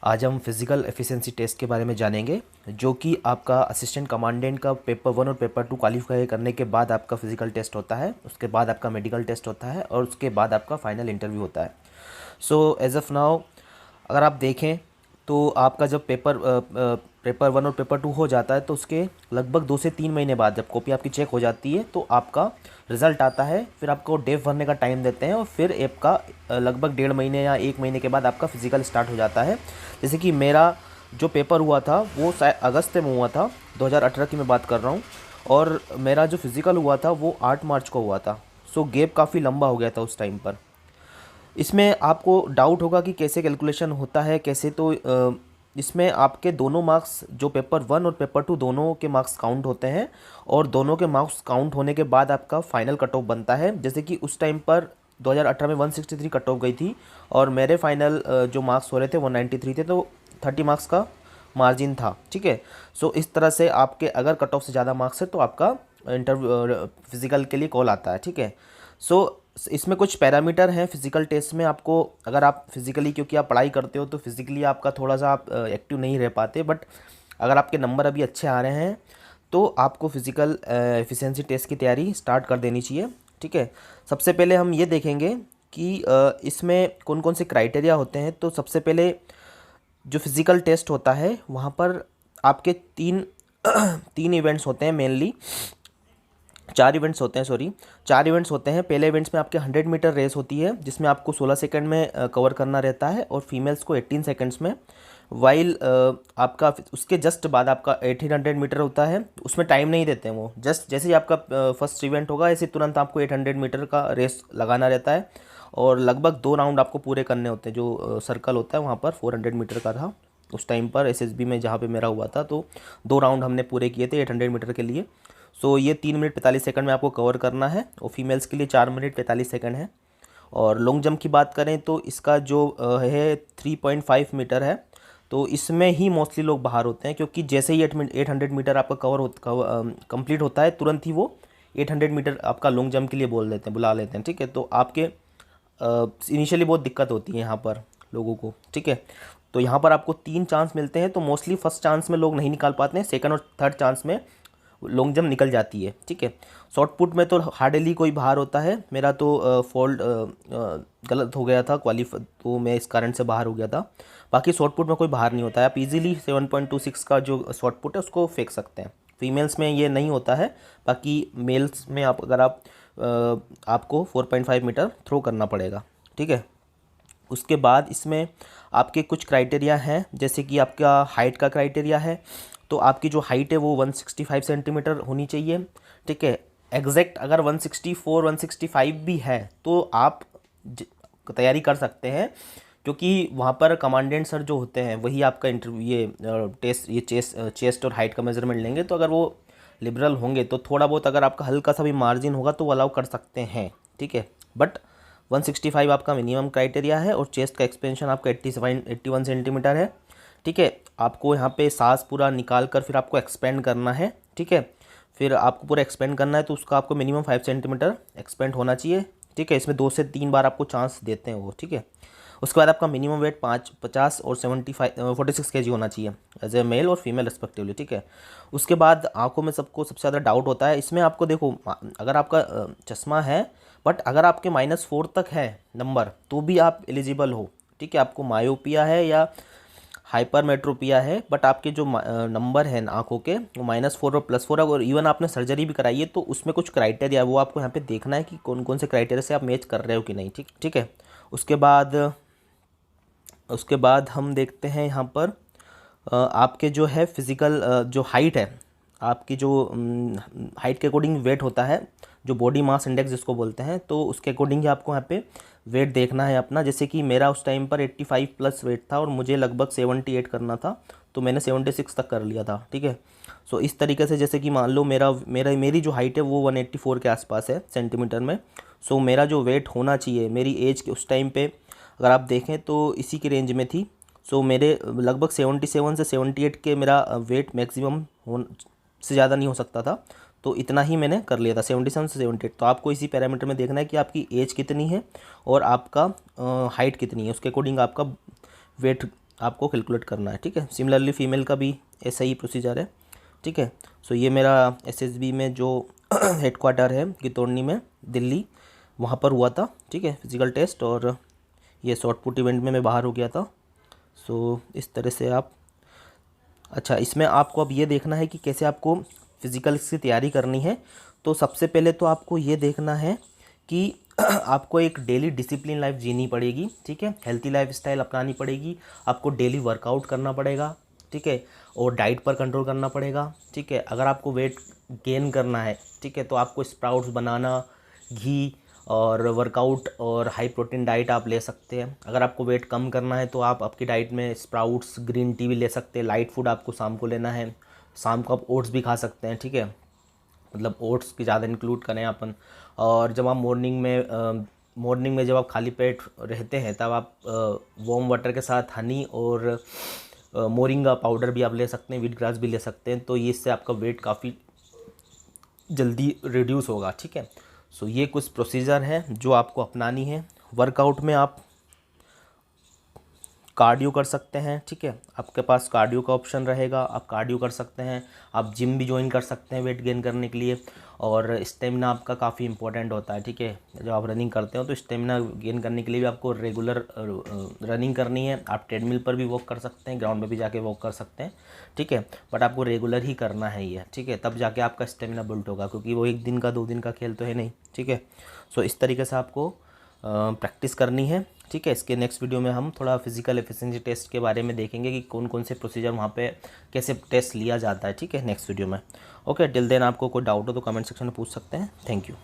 आज हम physical efficiency test के बारे में जानेंगे, जो कि आपका असिस्टेंट कमांडेंट का पेपर 1 और पेपर 2 क्वालिफाई करने के बाद आपका फिज़िकल टेस्ट होता है, उसके बाद आपका मेडिकल टेस्ट होता है और उसके बाद आपका फाइनल इंटरव्यू होता है। सो एज़ ऑफ़ नाउ अगर आप देखें तो आपका जब पेपर 1 और पेपर 2 हो जाता है तो उसके लगभग 2 से 3 महीने बाद जब कॉपी आपकी चेक हो जाती है तो आपका रिज़ल्ट आता है। फिर आपको डेफ भरने का टाइम देते हैं और फिर आपका लगभग 1.5 महीने या 1 महीने के बाद आपका फ़िज़िकल स्टार्ट हो जाता है। जैसे कि मेरा जो पेपर हुआ था वो शायद अगस्त में हुआ था, 2018 की मैं बात कर रहा हूँ, और मेरा जो फ़िज़िकल हुआ था वो 8 मार्च को हुआ था। सो गैप काफ़ी लंबा हो गया था उस टाइम पर। इसमें आपको डाउट होगा कि कैसे कैलकुलेशन होता है, कैसे, तो इसमें आपके दोनों मार्क्स, जो पेपर 1 और पेपर 2 दोनों के मार्क्स काउंट होते हैं और दोनों के मार्क्स काउंट होने के बाद आपका फाइनल कट ऑफ बनता है। जैसे कि उस टाइम पर 2018 में 163 कट ऑफ गई थी और मेरे फाइनल जो मार्क्स हो रहे थे 193 थे, तो 30 मार्क्स का मार्जिन था। ठीक है। सो इस तरह से आपके अगर कट ऑफ से ज़्यादा मार्क्स है तो आपका इंटरव्यू फिज़िकल के लिए कॉल आता है। ठीक है। सो इसमें कुछ पैरामीटर हैं फिज़िकल टेस्ट में। आपको अगर आप फिज़िकली, क्योंकि आप पढ़ाई करते हो तो फिज़िकली आपका थोड़ा सा आप एक्टिव नहीं रह पाते, बट अगर आपके नंबर अभी अच्छे आ रहे हैं तो आपको फिज़िकल एफिशिएंसी टेस्ट की तैयारी स्टार्ट कर देनी चाहिए। ठीक है। सबसे पहले हम ये देखेंगे कि इसमें कौन कौन से क्राइटेरिया होते हैं। तो सबसे पहले जो फिज़िकल टेस्ट होता है वहाँ पर आपके तीन तीन इवेंट्स होते हैं मेनली। 4 इवेंट्स होते हैं, सॉरी, 4 इवेंट्स होते हैं। पहले इवेंट्स में आपके 100 मीटर रेस होती है जिसमें आपको 16 सेकंड में कवर करना रहता है और फीमेल्स को 18 सेकंड्स में। वाइल आपका उसके जस्ट बाद आपका 1800 मीटर होता है, उसमें टाइम नहीं देते हैं वो। जस्ट जैसे ही आपका फर्स्ट इवेंट होगा ऐसे तुरंत आपको 800 मीटर का रेस लगाना रहता है और लगभग 2 राउंड आपको पूरे करने होते हैं। जो सर्कल होता है वहाँ पर 400 मीटर का था उस टाइम पर एसएसबी में, जहाँ पे मेरा हुआ था, तो 2 राउंड हमने पूरे किए थे 800 मीटर के लिए। सो ये 3 मिनट 45 सेकंड में आपको कवर करना है और फीमेल्स के लिए 4 मिनट 45 सेकंड है। और लॉन्ग जंप की बात करें तो इसका जो है 3.5 मीटर है। तो इसमें ही मोस्टली लोग बाहर होते हैं, क्योंकि जैसे ही 800 मीटर आपका कंप्लीट होता है तुरंत ही वो 800 मीटर आपका लॉन्ग जंप के लिए बुला लेते हैं। ठीक है। तो आपके इनिशियली बहुत दिक्कत होती है यहाँ पर लोगों को। ठीक है। तो यहाँ पर आपको 3 चांस मिलते हैं, तो मोस्टली फर्स्ट चांस में लोग नहीं निकाल पाते हैं, सेकंड और थर्ड चांस में लॉन्ग जंप निकल जाती है। ठीक है। शॉर्ट पुट में तो हार्डली कोई बाहर होता है। मेरा तो फॉल्ट गलत हो गया था क्वालिफाई, तो मैं इस कारण से बाहर हो गया था। बाकी शॉर्ट पुट में कोई बाहर नहीं होता है। आप इजीली 7.26 का जो शॉर्ट पुट है उसको फेंक सकते हैं। फीमेल्स में ये नहीं होता है। बाकी मेल्स में आपको 4.5 मीटर थ्रो करना पड़ेगा। ठीक है। उसके बाद इसमें आपके कुछ क्राइटेरिया हैं, जैसे कि आपका हाइट का क्राइटेरिया है। तो आपकी जो हाइट है वो 165 सेंटीमीटर होनी चाहिए। ठीक है। एग्जैक्ट अगर 164 165 भी है तो आप तैयारी कर सकते हैं, क्योंकि वहाँ पर कमांडेंट सर जो होते हैं वही आपका इंटरव्यू चेस्ट और हाइट का मेजरमेंट लेंगे। तो अगर वो लिबरल होंगे तो थोड़ा बहुत अगर आपका हल्का सा भी मार्जिन होगा तो वो अलाउ कर सकते हैं। ठीक है। बट 165 आपका मिनिमम क्राइटेरिया है और चेस्ट का एक्सपेंशन आपका 81 सेंटीमीटर है। ठीक है। आपको यहाँ पे सांस पूरा निकाल कर फिर आपको एक्सपेंड करना है। ठीक है। फिर आपको पूरा एक्सपेंड करना है तो उसका आपको मिनिमम 5 सेंटीमीटर एक्सपेंड होना चाहिए। ठीक है। इसमें 2 से 3 बार आपको चांस देते हैं वो। ठीक है। उसके बाद आपका मिनिमम वेट 50 और 46 kg होना चाहिए एज ए मेल और फीमेल रिस्पेक्टिवली। ठीक है। उसके बाद आंखों में सबको सबसे ज़्यादा डाउट होता है इसमें। आपको देखो, अगर आपका चश्मा है बट अगर आपके -4 तक है नंबर तो भी आप एलिजिबल हो। ठीक है। आपको मायोपिया है या हाइपरमेट्रोपिया है बट आपके जो नंबर हैं आंखों के वो -4 और +4 है, और इवन आपने सर्जरी भी कराई है तो उसमें कुछ क्राइटेरिया है, वो आपको यहाँ पे देखना है कि कौन कौन से क्राइटेरिया से आप मैच कर रहे हो कि नहीं। ठीक ठीक है। उसके बाद हम देखते हैं यहाँ पर आपके जो है फिज़िकल जो हाइट है, आपकी जो हाइट के अकॉर्डिंग वेट होता है, जो बॉडी मास इंडेक्स जिसको बोलते हैं, तो उसके अकॉर्डिंग ही आपको यहाँ पे वेट देखना है अपना। जैसे कि मेरा उस टाइम पर 85 प्लस वेट था और मुझे लगभग 78 करना था, तो मैंने 76 तक कर लिया था। ठीक है। सो इस तरीके से, जैसे कि मान लो मेरी जो हाइट है वो 184 के आसपास है सेंटीमीटर में। सो मेरा जो वेट होना चाहिए, मेरी एज के उस टाइम पे अगर आप देखें तो इसी की रेंज में थी। सो मेरे लगभग 77 से 78 के मेरा वेट मैक्सिमम से ज़्यादा नहीं हो सकता था, तो इतना ही मैंने कर लिया था 77 से 78। तो आपको इसी पैरामीटर में देखना है कि आपकी एज कितनी है और आपका हाइट कितनी है, उसके अकॉर्डिंग आपका वेट आपको कैलकुलेट करना है, ठीक है। सिमिलरली फीमेल का भी ऐसा ही प्रोसीजर है, ठीक है। सो ये मेरा एसएसबी में जो हेडक्वार्टर है गितौनी में दिल्ली, वहाँ पर हुआ था, ठीक है, फिज़िकल टेस्ट। और ये शॉर्ट पुट इवेंट में मैं बाहर हो गया था। सो इस तरह से आप, अच्छा, इसमें आपको अब ये देखना है कि कैसे आपको फिज़िकल्स की तैयारी करनी है। तो सबसे पहले तो आपको ये देखना है कि आपको एक डेली डिसिप्लिन लाइफ जीनी पड़ेगी, ठीक है। हेल्थी लाइफ स्टाइल अपनानी पड़ेगी, आपको डेली वर्कआउट करना पड़ेगा, ठीक है। और डाइट पर कंट्रोल करना पड़ेगा, ठीक है। अगर आपको वेट गेन करना है, ठीक है, तो आपको स्प्राउट्स, बनाना, घी और वर्कआउट और हाई प्रोटीन डाइट आप ले सकते हैं। अगर आपको वेट कम करना है तो आप आपकी डाइट में स्प्राउट्स, ग्रीन टी भी ले सकते हैं। लाइट फूड आपको शाम को लेना है, शाम को आप ओट्स भी खा सकते हैं, ठीक है, मतलब ओट्स की ज़्यादा इंक्लूड करें अपन। और जब आप मॉर्निंग में जब आप खाली पेट रहते हैं तब आप वार्म वाटर के साथ हनी और मोरिंगा पाउडर भी आप ले सकते हैं, व्हीट ग्रास भी ले सकते हैं। तो ये इससे आपका वेट काफ़ी जल्दी रिड्यूस होगा, ठीक है। सो ये कुछ प्रोसीजर है जो आपको अपनानी है। वर्कआउट में आप कार्डियो कर सकते हैं, ठीक है, आपके पास कार्डियो का ऑप्शन रहेगा, आप कार्डियो कर सकते हैं। आप जिम भी ज्वाइन कर सकते हैं वेट गेन करने के लिए। और स्टेमिना आपका काफ़ी इंपॉर्टेंट होता है, ठीक है। जब आप रनिंग करते हो तो स्टेमिना गेन करने के लिए भी आपको रेगुलर रनिंग करनी है। आप ट्रेडमिल पर भी वॉक कर सकते हैं, ग्राउंड में भी जाके वॉक कर सकते हैं, ठीक है। बट आपको रेगुलर ही करना है ये, ठीक है, तब जाके आपका स्टेमिना बिल्ड होगा, क्योंकि वो एक दिन का 2 दिन का खेल तो है नहीं, ठीक है। सो इस तरीके से आपको प्रैक्टिस करनी है, ठीक है। इसके नेक्स्ट वीडियो में हम थोड़ा फिजिकल एफिशिएंसी टेस्ट के बारे में देखेंगे कि कौन कौन से प्रोसीजर वहाँ पे कैसे टेस्ट लिया जाता है, ठीक है, नेक्स्ट वीडियो में। ओके, टिल देन आपको कोई डाउट हो तो कमेंट सेक्शन में पूछ सकते हैं। Thank you.